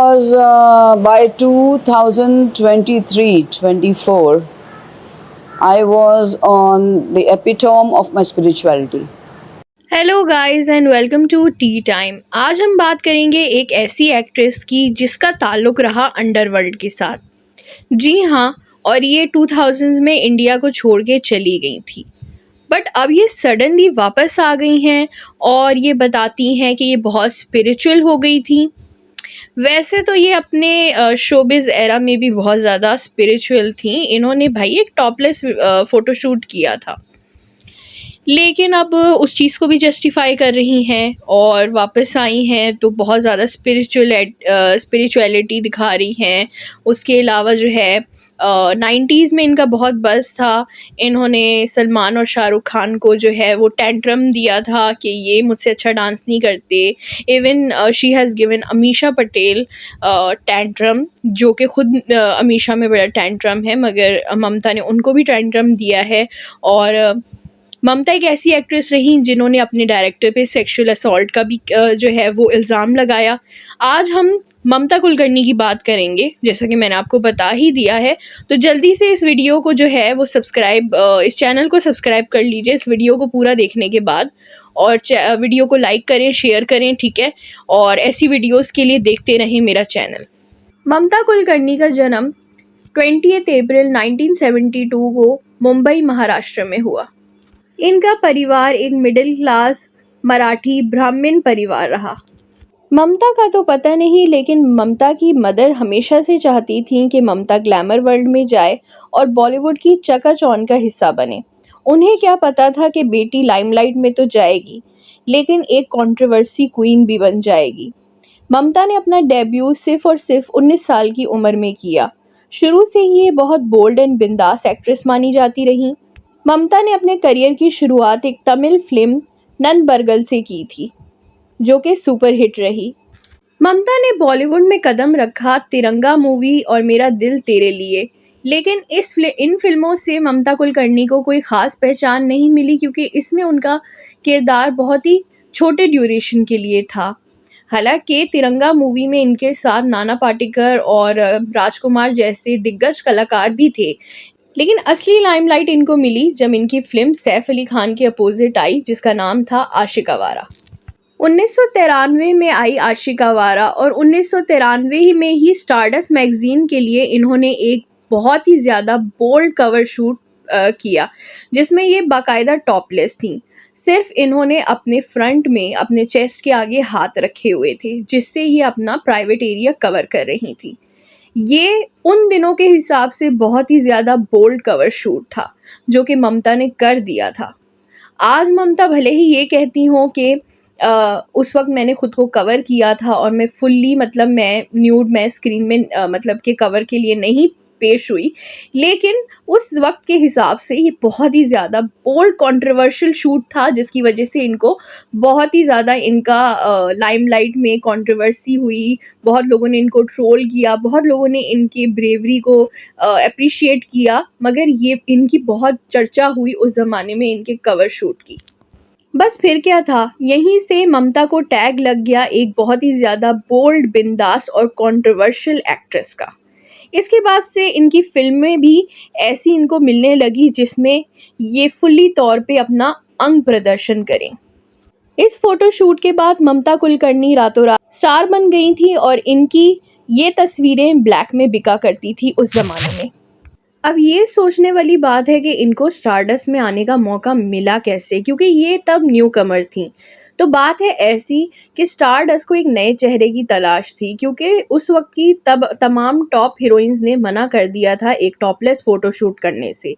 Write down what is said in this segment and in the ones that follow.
Was by 2023-24, I was on the epitome of my spirituality. Hello guys and welcome to tea time. आज हम बात करेंगे एक ऐसी एक्ट्रेस की जिसका ताल्लुक रहा अंडरवर्ल्ड के साथ। जी हाँ, और ये 2000s में इंडिया को छोड़ के चली गई थी, बट अब ये सडनली वापस आ गई हैं और ये बताती हैं कि ये बहुत स्पिरिचुअल हो गई थी। वैसे तो ये अपने शोबिज़ एरा में भी बहुत ज़्यादा स्पिरिचुअल थी। इन्होंने भाई एक टॉपलेस फ़ोटोशूट किया था, लेकिन अब उस चीज़ को भी जस्टिफ़ाई कर रही हैं और वापस आई हैं तो बहुत ज़्यादा स्पिरिचुअलिटी दिखा रही हैं। उसके अलावा जो है 90s में इनका बहुत बज़ था। इन्होंने सलमान और शाहरुख खान को जो है वो टेंट्रम दिया था कि ये मुझसे अच्छा डांस नहीं करते। Even she has given Amisha Patel tantrum, जो कि खुद अमीषा में बड़ा टेंट्रम है, मगर ममता ने उनको भी टेंट्रम दिया है। और ममता एक ऐसी एक्ट्रेस रहीं जिन्होंने अपने डायरेक्टर पे सेक्सुअल असॉल्ट का भी जो है वो इल्ज़ाम लगाया। आज हम ममता कुलकर्णी की बात करेंगे, जैसा कि मैंने आपको बता ही दिया है। तो जल्दी से इस वीडियो को जो है वो इस चैनल को सब्सक्राइब कर लीजिए इस वीडियो को पूरा देखने के बाद, और वीडियो को लाइक करें, शेयर करें, ठीक है। और ऐसी वीडियोज़ के लिए देखते रहें मेरा चैनल। ममता कुलकर्णी का जन्म 20 अप्रैल 1972 को मुंबई, महाराष्ट्र में हुआ। इनका परिवार एक मिडिल क्लास मराठी ब्राह्मण परिवार रहा। ममता का तो पता नहीं, लेकिन ममता की मदर हमेशा से चाहती थीं कि ममता ग्लैमर वर्ल्ड में जाए और बॉलीवुड की चकाचौंध का हिस्सा बने। उन्हें क्या पता था कि बेटी लाइमलाइट में तो जाएगी, लेकिन एक कंट्रोवर्सी क्वीन भी बन जाएगी। ममता ने अपना डेब्यू सिर्फ और सिर्फ 19 साल की उम्र में किया। शुरू से ही ये बहुत बोल्ड एंड बिंदास एक्ट्रेस मानी जाती रहीं। ममता ने अपने करियर की शुरुआत एक तमिल फिल्म नंदबरगल से की थी, जो कि सुपरहिट रही। ममता ने बॉलीवुड में कदम रखा तिरंगा मूवी और मेरा दिल तेरे लिए, लेकिन इन फिल्मों से ममता कुलकर्णी को कोई ख़ास पहचान नहीं मिली, क्योंकि इसमें उनका किरदार बहुत ही छोटे ड्यूरेशन के लिए था। हालांकि तिरंगा मूवी में इनके साथ नाना पाटेकर और राजकुमार जैसे दिग्गज कलाकार भी थे, लेकिन असली लाइमलाइट इनको मिली जब इनकी फिल्म सैफ अली खान के अपोजिट आई, जिसका नाम था आशिक आवारा। 1993 में आई आशिक आवारा, और 1993 ही में ही स्टारडस्ट मैगजीन के लिए इन्होंने एक बहुत ही ज़्यादा बोल्ड कवर शूट किया, जिसमें ये बाकायदा टॉपलेस थी। सिर्फ इन्होंने अपने फ्रंट में अपने चेस्ट के आगे हाथ रखे हुए थे, जिससे ये अपना प्राइवेट एरिया कवर कर रही थी। ये उन दिनों के हिसाब से बहुत ही ज़्यादा बोल्ड कवर शूट था, जो कि ममता ने कर दिया था। आज ममता भले ही ये कहती हों कि उस वक़्त मैंने खुद को कवर किया था और मैं फुल्ली, मतलब मैं स्क्रीन में मतलब के कवर के लिए नहीं पेश हुई, लेकिन उस वक़्त के हिसाब से ये बहुत ही ज़्यादा बोल्ड कंट्रोवर्शियल शूट था, जिसकी वजह से इनको बहुत ही ज़्यादा इनका लाइमलाइट में कंट्रोवर्सी हुई। बहुत लोगों ने इनको ट्रोल किया, बहुत लोगों ने इनकी ब्रेवरी को एप्रिशिएट किया, मगर ये इनकी बहुत चर्चा हुई उस ज़माने में इनके कवर शूट की। बस फिर क्या था, यहीं से ममता को टैग लग गया एक बहुत ही ज़्यादा बोल्ड, बिंदास और कंट्रोवर्शियल एक्ट्रेस का। इसके बाद से इनकी फ़िल्में भी ऐसी इनको मिलने लगी जिसमें ये फुल्ली तौर पे अपना अंग प्रदर्शन करें। इस फ़ोटोशूट के बाद ममता कुलकर्णी रातों रात स्टार बन गई थी, और इनकी ये तस्वीरें ब्लैक में बिका करती थी उस ज़माने में। अब ये सोचने वाली बात है कि इनको स्टारडस्ट में आने का मौका मिला कैसे, क्योंकि ये तब न्यू कमर थी। तो बात है ऐसी कि स्टारडस्ट को एक नए चेहरे की तलाश थी, क्योंकि उस वक्त की तब तमाम टॉप हीरोइंस ने मना कर दिया था एक टॉपलेस फोटोशूट करने से।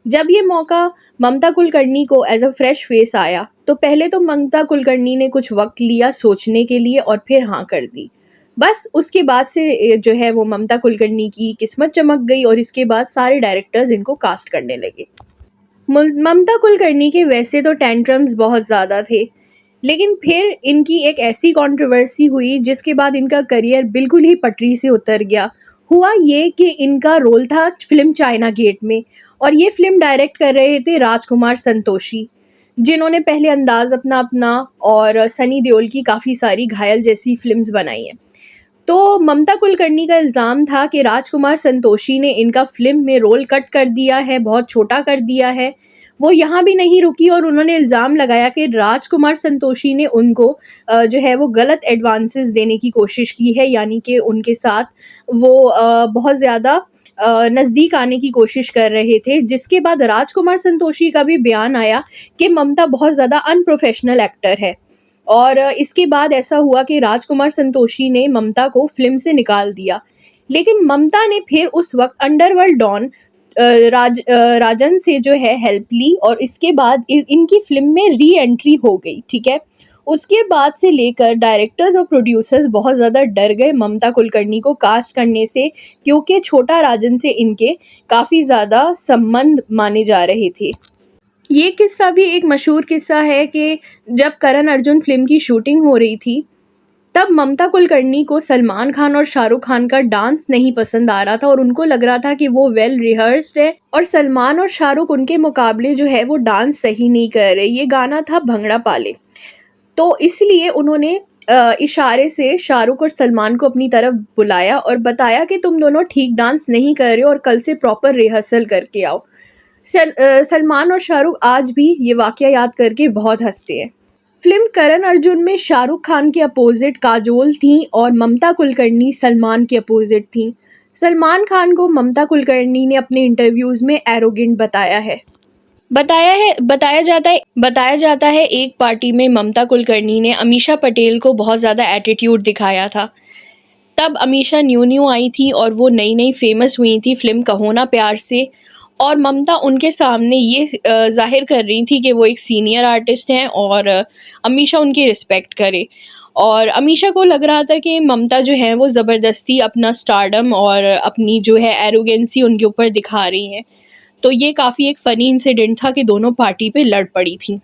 जब ये मौका ममता कुलकर्णी को एज अ फ्रेश फेस आया, तो पहले तो ममता कुलकर्णी ने कुछ वक्त लिया सोचने के लिए और फिर हाँ कर दी। बस उसके बाद से जो है वो ममता कुलकर्णी की किस्मत चमक गई, और इसके बाद सारे डायरेक्टर्स इनको कास्ट करने लगे। ममता कुलकर्णी के वैसे तो टेंट्रम्स बहुत ज़्यादा थे, लेकिन फिर इनकी एक ऐसी कंट्रोवर्सी हुई जिसके बाद इनका करियर बिल्कुल ही पटरी से उतर गया। हुआ ये कि इनका रोल था फिल्म चाइना गेट में, और ये फिल्म डायरेक्ट कर रहे थे राजकुमार संतोषी, जिन्होंने पहले अंदाज अपना अपना और सनी देओल की काफ़ी सारी घायल जैसी फिल्म्स बनाई हैं। तो ममता कुलकर्णी का इल्ज़ाम था कि राजकुमार संतोषी ने इनका फ़िल्म में रोल कट कर दिया है, बहुत छोटा कर दिया है। वो यहाँ भी नहीं रुकी और उन्होंने इल्ज़ाम लगाया कि राजकुमार संतोषी ने उनको जो है वो गलत एडवांसेस देने की कोशिश की है, यानी कि उनके साथ वो बहुत ज़्यादा नज़दीक आने की कोशिश कर रहे थे। जिसके बाद राजकुमार संतोषी का भी बयान आया कि ममता बहुत ज़्यादा अनप्रोफ़ेशनल एक्टर है। और इसके बाद ऐसा हुआ कि राजकुमार संतोषी ने ममता को फ़िल्म से निकाल दिया। लेकिन ममता ने फिर उस वक़्त अंडरवर्ल्ड डॉन राजन से जो है हेल्प ली और इसके बाद इनकी फ़िल्म में री-एंट्री हो गई, ठीक है? उसके बाद से लेकर डायरेक्टर्स और प्रोड्यूसर्स बहुत ज़्यादा डर गए ममता कुलकर्णी को कास्ट करने से, क्योंकि छोटा राजन से इनके काफ़ी ज़्यादा संबंध माने जा रहे थे। ये किस्सा भी एक मशहूर किस्सा है कि जब करण अर्जुन फ़िल्म की शूटिंग हो रही थी, तब ममता कुलकर्णी को सलमान खान और शाहरुख खान का डांस नहीं पसंद आ रहा था और उनको लग रहा था कि वो वेल रिहर्स्ड है और सलमान और शाहरुख उनके मुकाबले जो है वो डांस सही नहीं कर रहे। ये गाना था भंगड़ा पाले। तो इसलिए उन्होंने इशारे से शाहरुख और सलमान को अपनी तरफ बुलाया और बताया कि तुम दोनों ठीक डांस नहीं कर रहे हो और कल से प्रॉपर रिहर्सल करके आओ। सलमान और शाहरुख आज भी ये वाक़या याद करके बहुत हँसते हैं। फ़िल्म करण अर्जुन में शाहरुख खान के अपोज़िट काजोल थीं और ममता कुलकर्णी सलमान के अपोज़िट थीं। सलमान खान को ममता कुलकर्णी ने अपने इंटरव्यूज़ में एरोगेंट बताया है। बताया जाता है एक पार्टी में ममता कुलकर्णी ने अमीषा पटेल को बहुत ज़्यादा एटीट्यूड दिखाया था। तब अमीषा न्यू आई थी और वो नई फेमस हुई थी फ़िल्म कहो ना प्यार से, और ममता उनके सामने ये ज़ाहिर कर रही थी कि वो एक सीनियर आर्टिस्ट हैं और अमीषा उनकी रिस्पेक्ट करे। और अमीषा को लग रहा था कि ममता जो है वो ज़बरदस्ती अपना स्टारडम और अपनी जो है एरोगेंसी उनके ऊपर दिखा रही हैं। तो ये काफ़ी एक फ़नी इंसिडेंट था कि दोनों पार्टी पे लड़ पड़ी थी।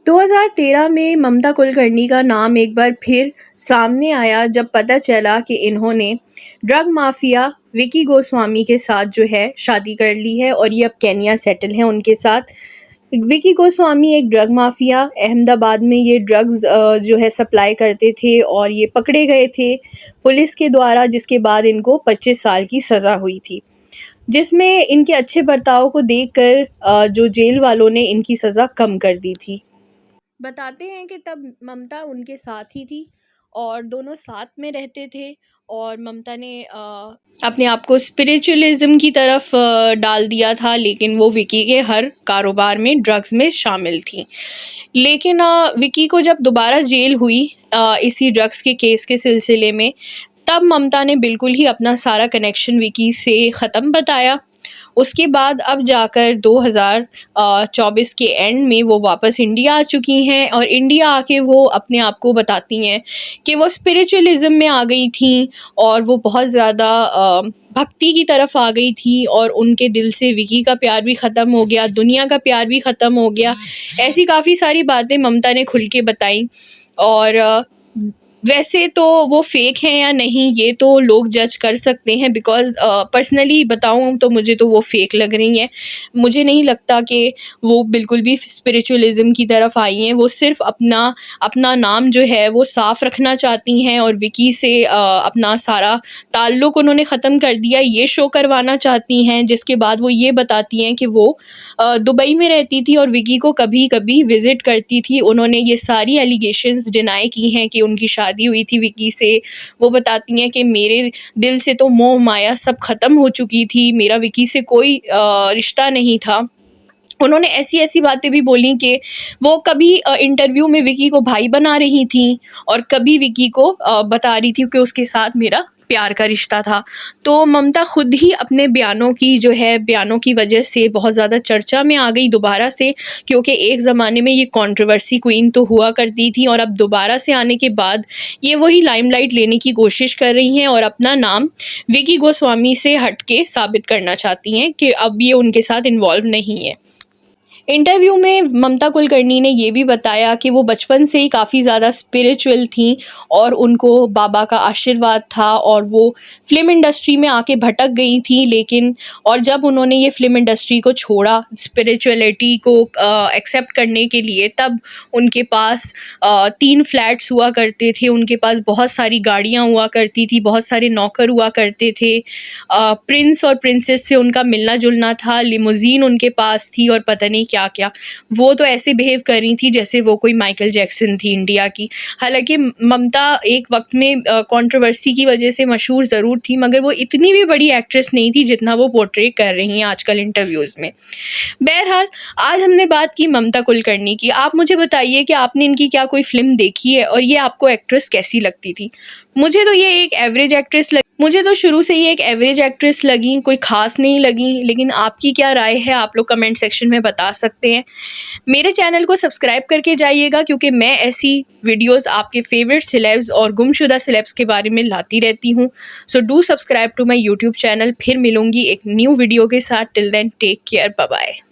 2013 में ममता कुलकर्णी का नाम एक बार फिर सामने आया जब पता चला कि इन्होंने ड्रग माफिया विकी गोस्वामी के साथ जो है शादी कर ली है और ये अब केन्या सेटल हैं उनके साथ। विकी गोस्वामी एक ड्रग माफिया, अहमदाबाद में ये ड्रग्स जो है सप्लाई करते थे और ये पकड़े गए थे पुलिस के द्वारा, जिसके बाद इनको 25 साल की सज़ा हुई थी, जिसमें इनके अच्छे बर्ताव को देखकर जो जेल वालों ने इनकी सज़ा कम कर दी थी। बताते हैं कि तब ममता उनके साथ ही थी और दोनों साथ में रहते थे और ममता ने अपने आप को स्पिरिचुअलिज्म की तरफ डाल दिया था, लेकिन वो विकी के हर कारोबार में ड्रग्स में शामिल थी। लेकिन विकी को जब दोबारा जेल हुई इसी ड्रग्स के केस के सिलसिले में, तब ममता ने बिल्कुल ही अपना सारा कनेक्शन विकी से ख़त्म बताया। उसके बाद अब जाकर 2024 के एंड में वो वापस इंडिया आ चुकी हैं और इंडिया आके वो अपने आप को बताती हैं कि वो स्पिरिचुअलिज्म में आ गई थी और वो बहुत ज़्यादा भक्ति की तरफ आ गई थी और उनके दिल से विकी का प्यार भी ख़त्म हो गया, दुनिया का प्यार भी ख़त्म हो गया। ऐसी काफ़ी सारी बातें ममता ने खुल के बताई और वैसे तो वो फेक हैं या नहीं ये तो लोग जज कर सकते हैं, बिकॉज़ पर्सनली बताऊँ तो मुझे तो वो फेक लग रही हैं। मुझे नहीं लगता कि वो बिल्कुल भी स्पिरिचुअलिज्म की तरफ आई हैं। वो सिर्फ़ अपना नाम जो है वो साफ़ रखना चाहती हैं और विकी से अपना सारा ताल्लुक़ उन्होंने ख़त्म कर दिया, ये शो करवाना चाहती हैं। जिसके बाद वो ये बताती हैं कि वो दुबई में रहती थी और विकी को कभी-कभी विज़िट करती थी। उन्होंने ये सारी एलिगेशंस डिनाई की हैं कि उनकी शादी हुई थी विकी से। वो बताती हैं कि मेरे दिल से तो मोह माया सब ख़त्म हो चुकी थी, मेरा विकी से कोई रिश्ता नहीं था। उन्होंने ऐसी बातें भी बोली कि वो कभी इंटरव्यू में विकी को भाई बना रही थी और कभी विकी को बता रही थी कि उसके साथ मेरा प्यार का रिश्ता था। तो ममता खुद ही अपने बयानों की वजह से बहुत ज़्यादा चर्चा में आ गई दोबारा से, क्योंकि एक ज़माने में ये कंट्रोवर्सी क्वीन तो हुआ करती थी और अब दोबारा से आने के बाद ये वही लाइमलाइट लेने की कोशिश कर रही हैं और अपना नाम विकी गोस्वामी से हट के साबित करना चाहती हैं कि अब ये उनके साथ इन्वॉल्व नहीं है। इंटरव्यू में ममता कुलकर्णी ने ये भी बताया कि वो बचपन से ही काफ़ी ज़्यादा स्पिरिचुअल थीं और उनको बाबा का आशीर्वाद था और वो फ़िल्म इंडस्ट्री में आके भटक गई थी, लेकिन और जब उन्होंने ये फ़िल्म इंडस्ट्री को छोड़ा स्पिरिचुअलिटी को एक्सेप्ट करने के लिए, तब उनके पास 3 फ्लैट्स हुआ करते थे, उनके पास बहुत सारी गाड़ियाँ हुआ करती थी, बहुत सारे नौकर हुआ करते थे, प्रिंस और प्रिंसेस से उनका मिलना-जुलना था, लिमोज़ीन उनके पास थी और पता नहीं क्या-क्या। वो तो ऐसे बिहेव कर रही थी जैसे वो कोई माइकल जैक्सन थी इंडिया की। हालाँकि ममता एक वक़्त में कंट्रोवर्सी की वजह से मशहूर ज़रूर थी, मगर वो इतनी भी बड़ी एक्ट्रेस नहीं थी जितना वो पोर्ट्रे कर रही हैं आजकल इंटरव्यूज़ में। बहरहाल, आज हमने बात की ममता कुलकर्णी की। आप मुझे बताइए कि आपने इनकी क्या कोई फ़िल्म देखी है और ये आपको एक्ट्रेस कैसी लगती थी? मुझे तो ये एक एवरेज एक्ट्रेस लगी। मुझे तो शुरू से ही एक एवरेज एक्ट्रेस लगी, कोई ख़ास नहीं लगी, लेकिन आपकी क्या राय है आप लोग कमेंट सेक्शन में बता सकते हैं। मेरे चैनल को सब्सक्राइब करके जाइएगा क्योंकि मैं ऐसी वीडियोस आपके फेवरेट सेलेब्स और गुमशुदा सेलेब्स के बारे में लाती रहती हूँ। So do subscribe to my YouTube channel. फिर मिलूँगी एक न्यू वीडियो के साथ। Till then take care, bye bye.